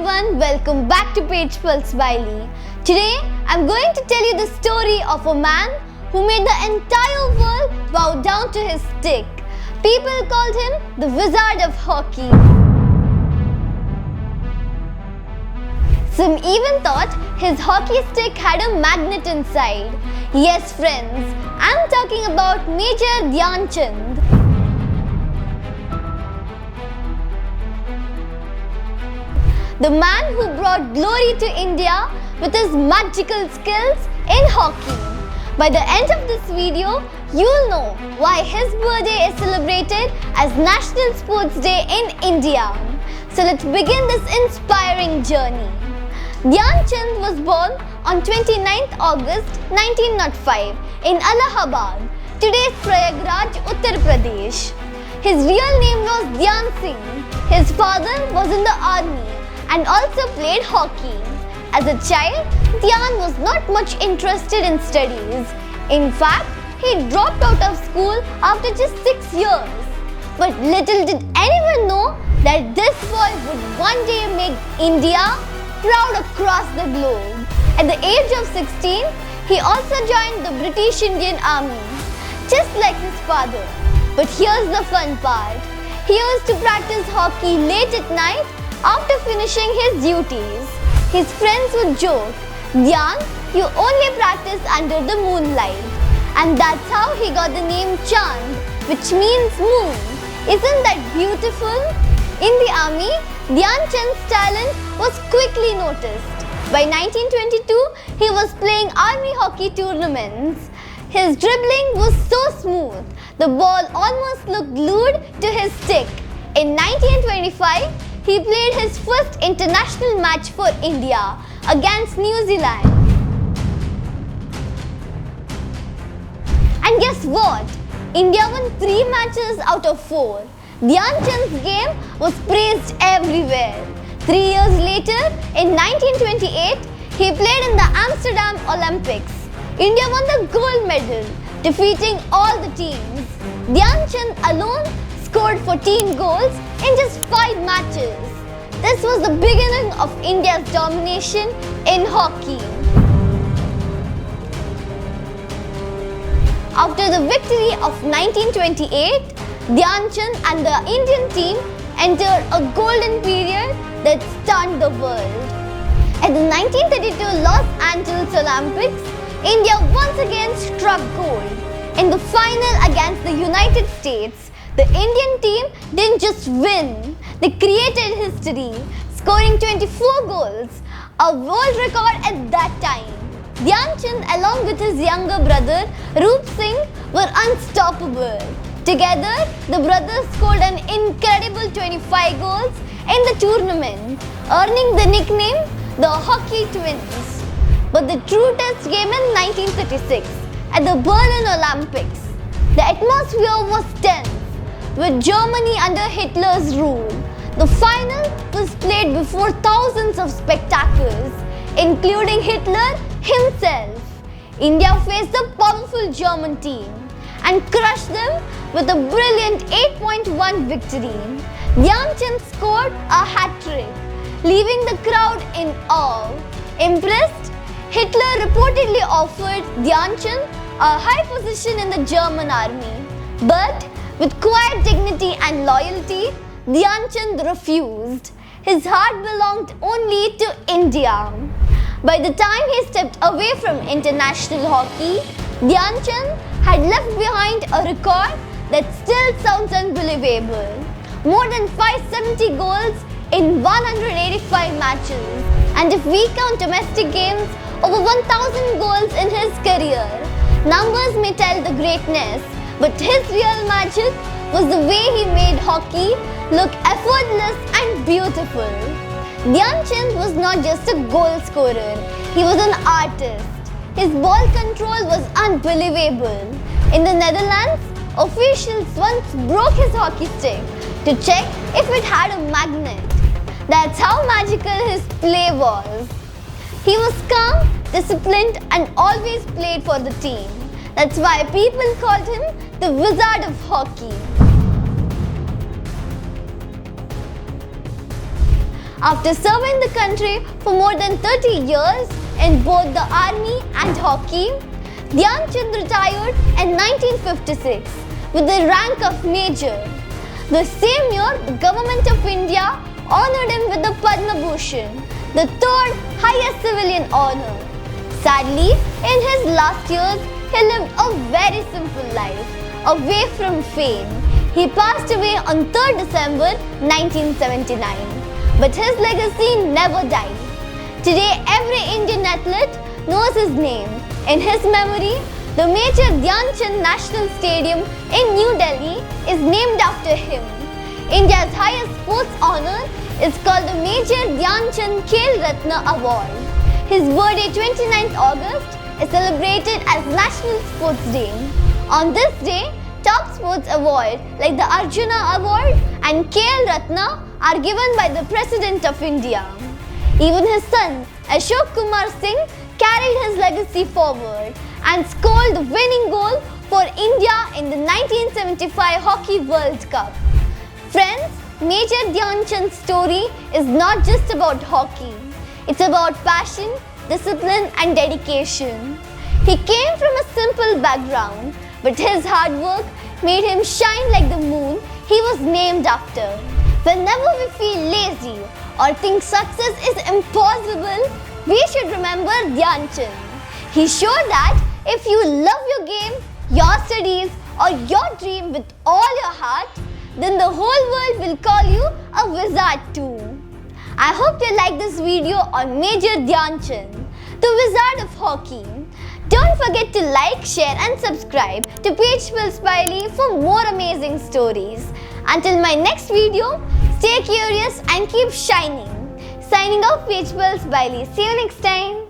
everyone, welcome back to Page Pulse by Lee. Today I'm going to tell you the story of a man who made the entire world bow down to his stick. People called him the Wizard of Hockey. Some even thought his hockey stick had a magnet inside. Yes friends, I'm talking about Major Dhyan Chand. The man who brought glory to India with his magical skills in hockey. By the end of this video, you'll know why his birthday is celebrated as National Sports Day in India. So let's begin this inspiring journey. Dhyan Chand was born on 29th August 1905 in Allahabad, today's Prayagraj, Uttar Pradesh. His real name was Dhyan Singh. His father was in the army and also played hockey. As a child, Dhyan was not much interested in studies. In fact, he dropped out of school after just 6 years. But little did anyone know that this boy would one day make India proud across the globe. At the age of 16, he also joined the British Indian Army, just like his father. But here's the fun part. He used to practice hockey late at night after finishing his duties. His friends would joke, "Dhyan, you only practice under the moonlight." And that's how he got the name Chand, which means moon. Isn't that beautiful? In the army, Dhyan Chand's talent was quickly noticed. By 1922, he was playing army hockey tournaments. His dribbling was so smooth, the ball almost looked glued to his stick. In 1925, he played his first international match for India against New Zealand. And guess what? India won 3 matches out of 4. Dhyan Chand's game was praised everywhere. 3 years later, in 1928, he played in the Amsterdam Olympics. India won the gold medal, defeating all the teams. Dhyan Chand alone scored 14 goals in just 5 matches. This was the beginning of India's domination in hockey. After the victory of 1928, Dhyan Chand and the Indian team entered a golden period that stunned the world. At the 1932 Los Angeles Olympics, India once again struck gold. In the final against the United States, the Indian team didn't just win, they created history, scoring 24 goals, a world record at that time. Dhyan Chand along with his younger brother Roop Singh were unstoppable. Together, the brothers scored an incredible 25 goals in the tournament, earning the nickname the Hockey Twins. But the true test came in 1936 at the Berlin Olympics. The atmosphere was tense, with Germany under Hitler's rule. The final was played before thousands of spectators, including Hitler himself. India faced the powerful German team and crushed them with a brilliant 8-1 victory. Dhyan Chand scored a hat-trick, leaving the crowd in awe. Impressed, Hitler reportedly offered Dhyan Chand a high position in the German army. But with quiet dignity and loyalty, Dhyan Chand refused. His heart belonged only to India. By the time he stepped away from international hockey, Dhyan Chand had left behind a record that still sounds unbelievable. More than 570 goals in 185 matches. And if we count domestic games, over 1,000 goals in his career. Numbers may tell the greatness, but his real magic was the way he made hockey look effortless and beautiful. Dhyan Chand was not just a goal scorer, he was an artist. His ball control was unbelievable. In the Netherlands, officials once broke his hockey stick to check if it had a magnet. That's how magical his play was. He was calm, disciplined and always played for the team. That's why people called him the Wizard of Hockey. After serving the country for more than 30 years in both the army and hockey, Dhyan Chand retired in 1956 with the rank of Major. The same year, the Government of India honored him with the Padma Bhushan, the third highest civilian honor. Sadly, in his last years, he lived a very simple life, away from fame. He passed away on 3rd December 1979. But his legacy never died. Today, every Indian athlete knows his name. In his memory, the Major Dhyan Chand National Stadium in New Delhi is named after him. India's highest sports honor is called the Major Dhyan Chand Khel Ratna Award. His birthday, 29th August, is celebrated as National Sports Day. On this day, top sports awards like the Arjuna Award and Khel Ratna are given by the President of India. Even his son, Ashok Kumar Singh, carried his legacy forward and scored the winning goal for India in the 1975 Hockey World Cup. Friends, Major Dhyan Chand's story is not just about hockey. It's about passion, discipline and dedication. He came from a simple background, but his hard work made him shine like the moon he was named after. Whenever we feel lazy or think success is impossible, we should remember Dhyan Chand. He showed that if you love your game, your studies or your dream with all your heart, then the whole world will call you a wizard too. I hope you like this video on Major Dhyan Chand, the wizard of hockey. Don't forget to like, share and subscribe to Page Pulse Bailey for more amazing stories. Until my next video, stay curious and keep shining. Signing off, Page Pulse Bailey. See you next time.